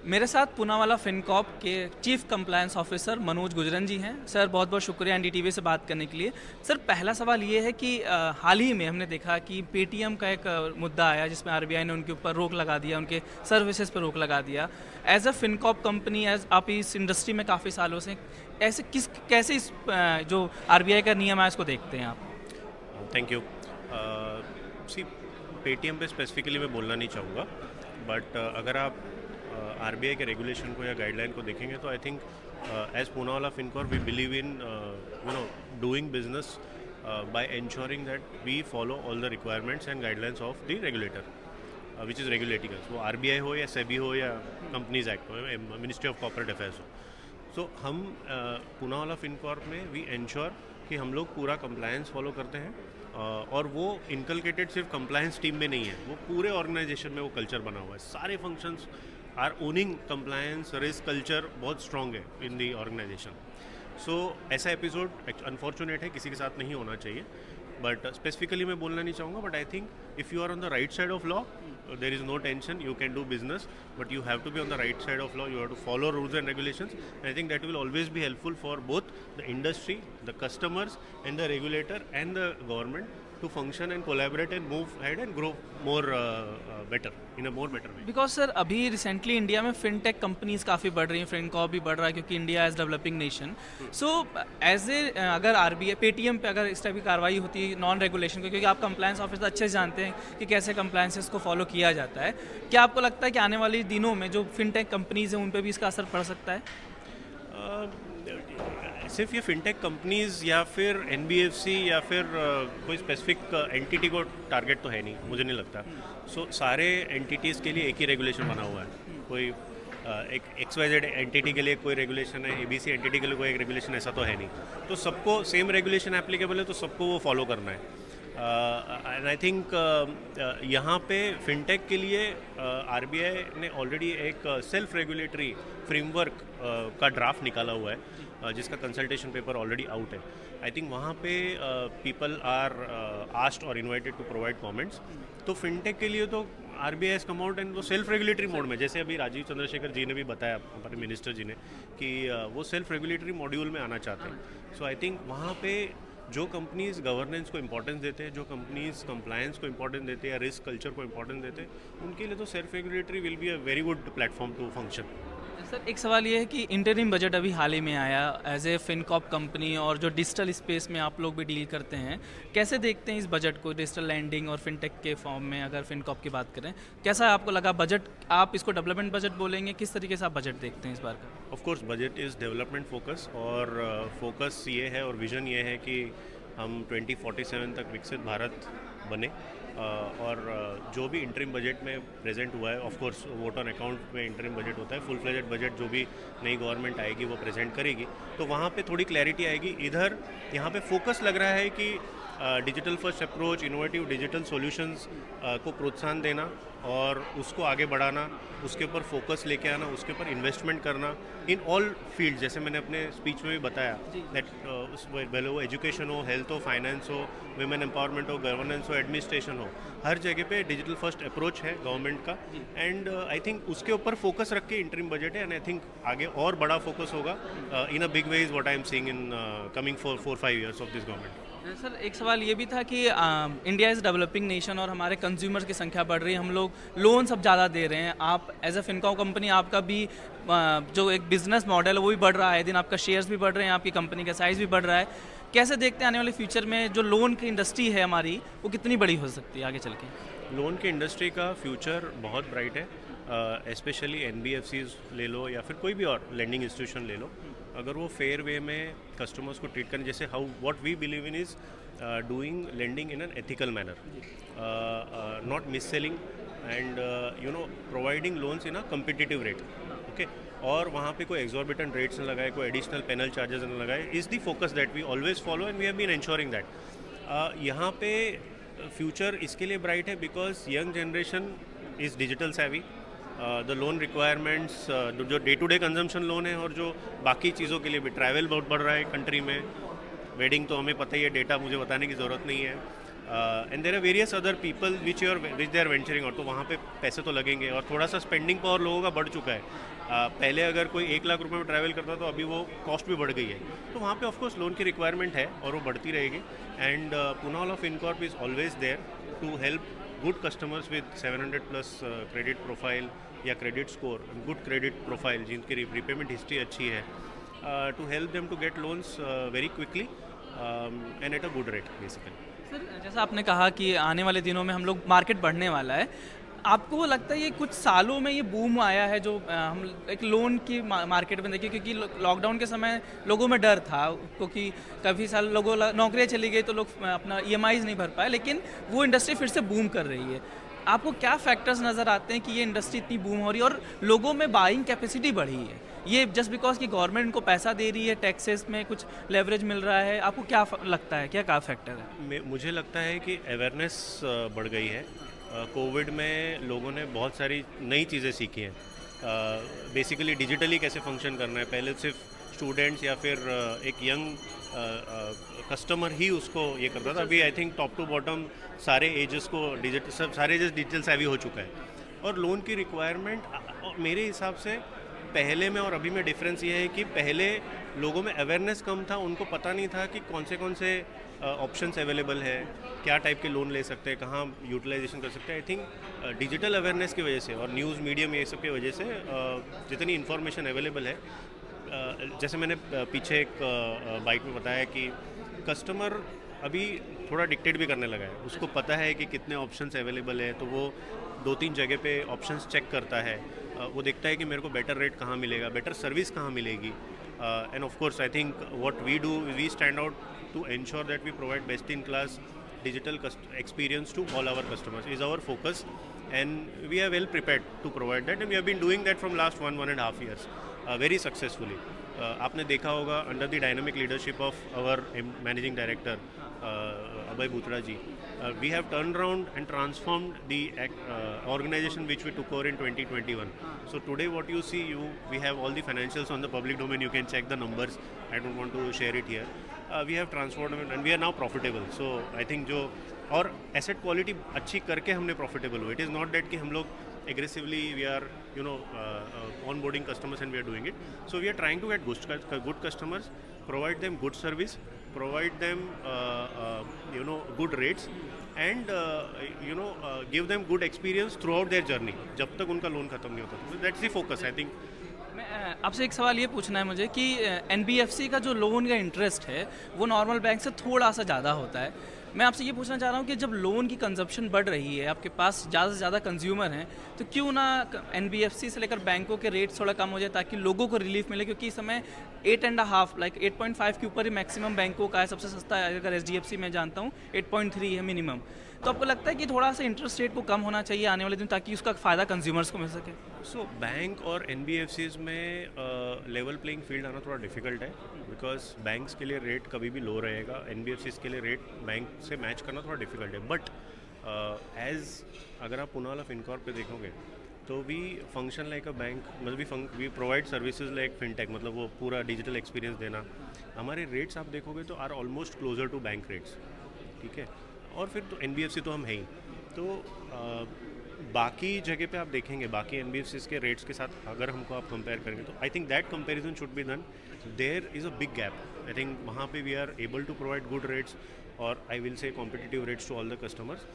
मेरे साथ पूनावाला फिनकॉर्प के चीफ कंप्लायंस ऑफिसर मनोज गुजरन जी हैं। सर बहुत बहुत शुक्रिया एनडीटीवी से बात करने के लिए। सर पहला सवाल ये है कि हाल ही में हमने देखा कि पेटीएम का एक मुद्दा आया जिसमें आरबीआई ने उनके ऊपर रोक लगा दिया, उनके सर्विसेज पर रोक लगा दिया। As a Fincorp company, as आप इस इंडस्ट्री में काफ़ी सालों से, ऐसे कैसे इस जो आरबीआई का नियम है इसको देखते हैं आप? Thank you. सी, पेटीएम पे स्पेसिफिकली मैं बोलना नहीं चाहूँगा, बट अगर आप आरबीआई के रेगुलेशन को या गाइडलाइन को देखेंगे तो I think as Poonawalla Fincorp we believe in doing business by ensuring that we follow all the requirements and guidelines of the regulator, which is regulating us. वो आरबीआई हो या सेबी हो या कंपनीज एक्ट हो, मिनिस्ट्री ऑफ कॉर्पोरेट अफेयर्स हो। सो हम Poonawalla Fincorp में we ensure कि हम लोग पूरा कंप्लायंस फॉलो करते हैं, और वो इनकलकेटेड सिर्फ कंप्लायंस टीम में नहीं है, वो पूरे ऑर्गेनाइजेशन में वो कल्चर बना हुआ है। सारे functions are owning compliance, risk culture बहुत स्ट्रॉन्ग है इन दी ऑर्गेनाइजेशन। सो ऐसा एपिसोड अनफॉर्चुनेट है, किसी के साथ नहीं होना चाहिए, बट स्पेसिफिकली मैं बोलना नहीं चाहूँगा। But I think if you are on the right side of law, there is no tension, you can do business, but you have to be on the right side of law. You have to follow rules and regulations, and I think that will always be helpful for both the industry, the customers, and the regulator and the government to function and collaborate and move ahead and grow more better, in a more better way. Because sir अभी recently India में fintech companies काफ़ी बढ़ रही हैं, Fincorp भी बढ़ रहा है क्योंकि India as developing nation. So as a अगर आरबीआई पेटीएम पे अगर इस टाइप की कार्रवाई होती है नॉन रेगुलेशन को, क्योंकि आप कंप्लायंस ऑफिसर अच्छे से जानते हैं कि कैसे कंप्लायंसेस को फॉलो किया जाता है, क्या आपको लगता है कि आने वाले दिनों में जो फिनटेक कंपनीज हैं उन पर भी इसका असर पड़ सकता है? सिर्फ ये फिनटेक कंपनीज या फिर एनबीएफसी या फिर कोई स्पेसिफिक एंटिटी को टारगेट तो है नहीं, मुझे नहीं लगता। सो सारे एंटिटीज़ के लिए एक ही रेगुलेशन बना हुआ है। कोई एक XYZ एंटिटी के लिए कोई रेगुलेशन है, ABC एंटिटी के लिए कोई एक रेगुलेशन, ऐसा तो है नहीं। तो सबको सेम रेगुलेशन एप्लीकेबल है, तो सबको वो फॉलो करना है। एंड आई थिंक यहाँ पे फिनटेक के लिए आरबीआई ने ऑलरेडी एक सेल्फ रेगुलेटरी फ्रेमवर्क का ड्राफ्ट निकाला हुआ है, जिसका कंसल्टेशन पेपर ऑलरेडी आउट है। आई थिंक वहाँ पे पीपल आर आस्क्ड और इनवाइटेड टू प्रोवाइड कमेंट्स। तो फिनटेक के लिए तो RBI has come out and वो सेल्फ रेगुलेटरी मोड में, जैसे अभी राजीव चंद्रशेखर जी ने भी बताया, हमारे मिनिस्टर जी ने, कि वो सेल्फ रेगुलेटरी मॉड्यूल में आना चाहते हैं। सो आई थिंक वहाँ पे जो कंपनीज गवर्नेंस को इंपॉर्टेंस देते हैं, जो कंपनीज कंप्लायंस को इंपॉर्टेंस देते हैं या रिस्क कल्चर को इंपॉर्टेंस देते हैं, उनके लिए तो self regulatory will be a very good platform to function. Sir एक सवाल ये है कि इंटरिम बजट अभी हाल ही में आया, एज ए फिनकॉर्प कंपनी और जो डिजिटल स्पेस में आप लोग भी डील करते हैं, कैसे देखते हैं इस बजट को डिजिटल लैंडिंग और फिनटेक के फॉर्म में? अगर फिनकॉर्प की बात करें, कैसा आपको लगा बजट? आप इसको डेवलपमेंट बजट बोलेंगे, किस तरीके से आप बजट देखते हैं इस बार का? Of course budget is development focus, और फोकस ये है और विजन ये है कि हम 2047 तक विकसित भारत बने। और जो भी इंटरिम बजट में प्रेजेंट हुआ है, of course vote on account में इंटरिम बजट होता है, फुल फ्लेजेड बजट जो भी नई गवर्नमेंट आएगी वो प्रेजेंट करेगी, तो वहाँ पे थोड़ी क्लैरिटी आएगी। इधर यहाँ पे फोकस लग रहा है कि digital first approach, innovative digital solutions को प्रोत्साहन देना और उसको आगे बढ़ाना, उसके ऊपर फोकस लेके आना, उसके ऊपर इन्वेस्टमेंट करना इन ऑल फील्ड, जैसे मैंने अपने स्पीच में भी बताया दैट भले वो एजुकेशन हो, हेल्थ हो, फाइनेंस हो, वुमेन एम्पावरमेंट हो, गवर्नेंस हो, एडमिनिस्ट्रेशन हो, हर जगह पे डिजिटल फर्स्ट अप्रोच है गवर्नमेंट का। एंड आई थिंक उसके ऊपर फोकस रख के इंटरिम बजट है, एंड आई थिंक आगे और बड़ा फोकस होगा in a big way, is what I am seeing in coming 4-5 years of this government. Sir एक सवाल ये भी था कि इंडिया इज़ डेवलपिंग नेशन और हमारे कंज्यूमर्स की संख्या बढ़ रही है, हम लोग लोन सब ज़्यादा दे रहे हैं। आप एज अ फिनकॉर्प कंपनी, आपका भी जो एक बिजनेस मॉडल है वो भी बढ़ रहा है, दिन आपका शेयर्स भी बढ़ रहे हैं, आपकी कंपनी का साइज़ भी बढ़ रहा है। कैसे देखते हैं आने वाले फ्यूचर में जो लोन की इंडस्ट्री है हमारी, वो कितनी बड़ी हो सकती है आगे चल के? लोन की इंडस्ट्री का फ्यूचर बहुत ब्राइट है, स्पेशली एनबीएफसीज ले लो या फिर कोई भी और लेंडिंग इंस्टीट्यूशन ले लो। अगर वो फेयर वे में कस्टमर्स को ट्रीट करें, जैसे how what we believe in is doing lending in an ethical manner, not misselling, and providing loans in a competitive rate, okay, और वहाँ पे कोई एग्जॉर्बिटेंट रेट्स न लगाए, कोई एडिशनल पेनल चार्जेस न लगाए, is the focus that we always follow and we have been ensuring that. यहाँ पे फ्यूचर इसके लिए ब्राइट है because young generation is digital savvy, the loan requirements जो day to day consumption loan है और जो बाकी चीज़ों के लिए भी, ट्रैवल बहुत बढ़ रहा है कंट्री में, वेडिंग तो हमें पता ही है, डेटा मुझे बताने की ज़रूरत नहीं है, and there are various other people which they are venturing out, तो वहाँ पे पैसे तो लगेंगे और थोड़ा सा स्पेंडिंग पावर लोगों का बढ़ चुका है। पहले अगर कोई 1 लाख रुपए में ट्रैवल करता तो अभी वो कॉस्ट भी बढ़ गई है, तो वहाँ पे ऑफकोर्स लोन की रिक्वायरमेंट है और वो बढ़ती रहेगी। एंड पूना ऑफ Incorp is always there to help good customers with 700 plus credit profile या credit score, good credit profile जिनकी रिपेमेंट हिस्ट्री अच्छी है, to help them to get loans very quickly and at a good rate basically. Sir जैसा आपने कहा कि आने वाले दिनों में हम लोग मार्केट बढ़ने वाला है, आपको वो लगता है ये कुछ सालों में ये बूम आया है जो हम एक लोन की मार्केट में देखिए, क्योंकि लॉकडाउन के समय लोगों में डर था क्योंकि काफ़ी साल लोगों नौकरियाँ चली गई तो लोग अपना ईएमआईज़ नहीं भर पाए, लेकिन वो इंडस्ट्री फिर से बूम कर रही है। आपको क्या फैक्टर्स नज़र आते हैं कि ये इंडस्ट्री इतनी बूम हो रही है और लोगों में बाइंग कैपेसिटी बढ़ी है? ये जस्ट बिकॉज कि गवर्नमेंट इनको पैसा दे रही है, टैक्सेस में कुछ लेवरेज मिल रहा है, आपको क्या लगता है, क्या फैक्टर है? मुझे लगता है कि अवेयरनेस बढ़ गई है। कोविड में लोगों ने बहुत सारी नई चीज़ें सीखी हैं, बेसिकली डिजिटली कैसे फंक्शन करना है। पहले सिर्फ स्टूडेंट्स या फिर एक यंग कस्टमर ही उसको ये करता था, अभी I think top to bottom सारे एजेस को सारे एजेस डिजिटल सेवी हो चुका है। और लोन की रिक्वायरमेंट मेरे हिसाब से पहले में और अभी में डिफरेंस ये है कि पहले लोगों में अवेयरनेस कम था, उनको पता नहीं था कि कौन से ऑप्शंस अवेलेबल है, क्या टाइप के लोन ले सकते हैं, कहाँ यूटिलाइजेशन कर सकते हैं। आई थिंक डिजिटल अवेयरनेस की वजह से और न्यूज़ मीडियम ये सब की वजह से जितनी इन्फॉर्मेशन अवेलेबल है, जैसे मैंने पीछे एक बाइट में बताया कि कस्टमर अभी थोड़ा डिक्टेट भी करने लगा है, उसको पता है कि कितने ऑप्शंस अवेलेबल है, तो वो 2-3 जगह पे ऑप्शंस चेक करता है, वो देखता है कि मेरे को बेटर रेट कहाँ मिलेगा, बेटर सर्विस कहाँ मिलेगी। And of course I think what we do, we stand out to ensure that we provide best in class digital experience to all our customers is our focus, and we are well prepared to provide that, and we have been doing that from last 1.5 years very successfully. आपने देखा होगा under the dynamic leadership of our managing director Abhay Bhutra ji, we have turned around and transformed the organization which we took over in 2021. So today what you see, we have all the financials on the public domain, you can check the numbers, I don't want to share it here. We have transformed and we are now profitable. So I think जो और asset quality अच्छी करके हमने profitable हुए, it is not that कि हम लोग aggressively we are onboarding customers and we are doing it. So we are trying to get good customers, provide them good service, provide them good rates and give them good experience throughout their journey, जब तक उनका loan खत्म नहीं होता. That's the focus. I think मैं आपसे एक सवाल ये पूछना है मुझे कि एनबीएफसी का जो लोन का इंटरेस्ट है वो नॉर्मल बैंक से थोड़ा सा ज़्यादा होता है. मैं आपसे ये पूछना चाह रहा हूँ कि जब लोन की कंजप्शन बढ़ रही है, आपके पास ज़्यादा से ज़्यादा कंज्यूमर हैं, तो क्यों ना एनबीएफसी से लेकर बैंकों के रेट्स थोड़ा कम हो जाए ताकि लोगों को रिलीफ मिले, क्योंकि इस समय 8.5 लाइक 8.5 के ऊपर ही मैक्सिमम बैंकों का है. सबसे सस्ता है अगर एचडीएफसी में जानता हूँ 8.3 है मिनिमम. तो आपको लगता है कि थोड़ा सा इंटरेस्ट रेट को कम होना चाहिए आने वाले दिन ताकि उसका फ़ायदा कंज्यूमर्स को मिल सके? सो बैंक और एनबीएफसीज में लेवल प्लेइंग फील्ड आना थोड़ा डिफिकल्ट है, बिकॉज बैंक्स के लिए रेट कभी भी लो रहेगा, एनबीएफसीज के लिए रेट बैंक से मैच करना थोड़ा डिफिकल्ट है. बट अगर आप पुना ऑफ इनकॉर्प पे देखोगे तो we function like a bank, मतलब we provide services like fintech, मतलब वो पूरा डिजिटल एक्सपीरियंस देना. हमारे रेट्स आप देखोगे तो are almost closer to bank rates. ठीक है, और फिर तो एनबीएफसी तो हम हैं ही, तो बाकी जगह पे आप देखेंगे बाकी एनबीएफसीज के रेट्स के साथ अगर हमको आप कंपेयर करेंगे तो I think that comparison should be done. There is a big gap. I think वहाँ पे we are able to provide good rates और I will say competitive rates to all the customers,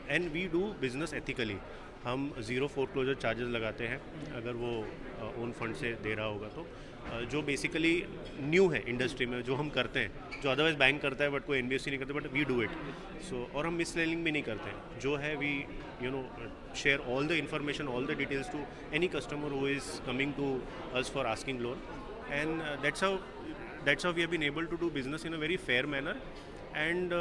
and we do business ethically. हम 0 foreclosure charges लगाते हैं अगर वो own fund से दे रहा होगा तो, जो बेसिकली न्यू है इंडस्ट्री में, जो हम करते हैं, जो अदरवाइज बैंक करता है बट कोई एनबीएफसी नहीं करता, but we do it. So और हम मिससेलिंग भी नहीं करते हैं. जो है we share all the information, all the details to any customer who is coming to us for asking loan, and that's how we have been able to do business in a very fair manner. And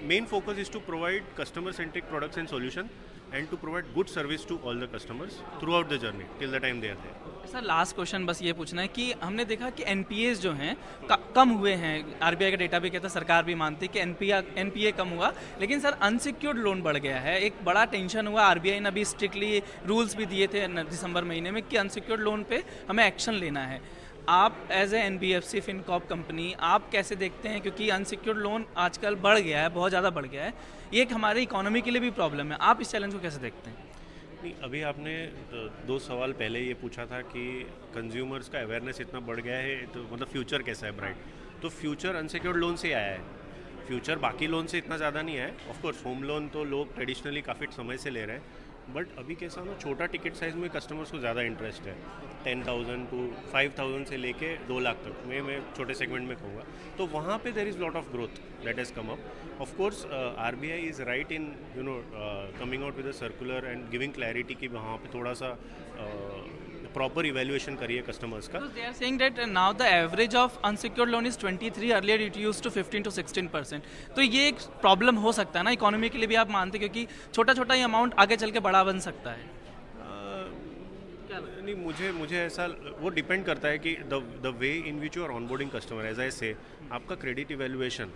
main focus is to provide customer-centric products and solution, and to provide good service to all the customers throughout the journey till the time they are there. Sir last question बस ये पूछना है कि हमने देखा कि NPS जो हैं कम हुए हैं. आरबीआई का डेटा भी कहता है, सरकार भी मानती है कि एनपीए कम हुआ, लेकिन सर अनसिक्योर्ड लोन बढ़ गया है. एक बड़ा टेंशन हुआ. आरबीआई ने अभी स्ट्रिक्टली रूल्स भी दिए थे दिसंबर महीने में कि अनसिक्योर्ड लोन पे हमें एक्शन लेना है. आप as a NBFC Fincorp company आप कैसे देखते हैं, क्योंकि अनसिक्योर्ड लोन आजकल बढ़ गया है, बहुत ज़्यादा बढ़ गया है, ये एक हमारी इकोनॉमी के लिए भी प्रॉब्लम है. आप इस चैलेंज को कैसे देखते हैं? नहीं, अभी आपने दो सवाल पहले ये पूछा था कि कंज्यूमर्स का अवेयरनेस इतना बढ़ गया है तो मतलब फ्यूचर कैसा है ब्राइट। तो फ्यूचर अनसिक्योर्ड लोन से आया है, फ्यूचर बाकी लोन से इतना ज़्यादा नहीं है। ऑफ कोर्स होम लोन तो लोग ट्रेडिशनली काफ़ी समय से ले रहे हैं, बट अभी कैसा ना छोटा टिकट साइज़ में कस्टमर्स को ज़्यादा इंटरेस्ट है। 10,000 टू 5,000 से लेके 2 लाख तक मैं छोटे सेगमेंट में कहूँगा। तो वहाँ पे there is lot of growth that has come up. Of course RBI is right in coming out with a circular and giving clarity कि वहाँ पे थोड़ा सा प्रॉपर इवेल्युएशन करिए कस्टमर्स का। So they are saying that now the average of unsecured loan is 23, earlier it used to 15 to 16%. तो ये एक प्रॉब्लम हो सकता है ना इकोनॉमी के लिए भी, आप मानते हैं, क्योंकि छोटा छोटा ये अमाउंट आगे चल के बड़ा बन सकता है। नहीं, मुझे ऐसा वो डिपेंड करता है कि the way in which you are onboarding customer. As I say आपका क्रेडिट इवेल्युएशन,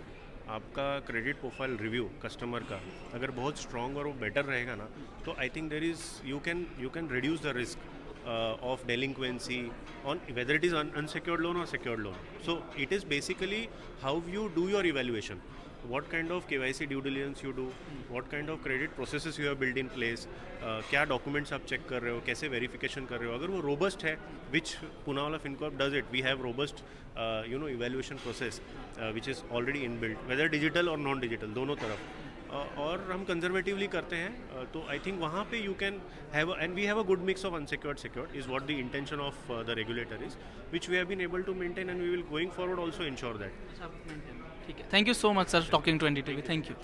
आपका क्रेडिट प्रोफाइल रिव्यू कस्टमर का अगर बहुत स्ट्रॉन्ग और वो बेटर रहेगा ना, तो I think there is you can reduce the risk of delinquency on whether it is unsecured loan or secured loan. So it is basically how you do your evaluation, what kind of KYC due diligence you do, what kind of credit processes you have built in place, क्या documents आप check कर रहे हो, कैसे verification कर रहे हो। अगर वो robust है, which Poonawalla FinCorp does it, we have robust evaluation process which is already inbuilt, whether digital or non digital दोनों तरफ। और हम कंजर्वेटिवली करते हैं, तो आई थिंक वहाँ पे you can have and we have a good mix of unsecured secured is what the intention of the regulator is, which we have been able to maintain and we will going forward also ensure that. ठीक है, thank you so much sir talking to NDTV। Thank you.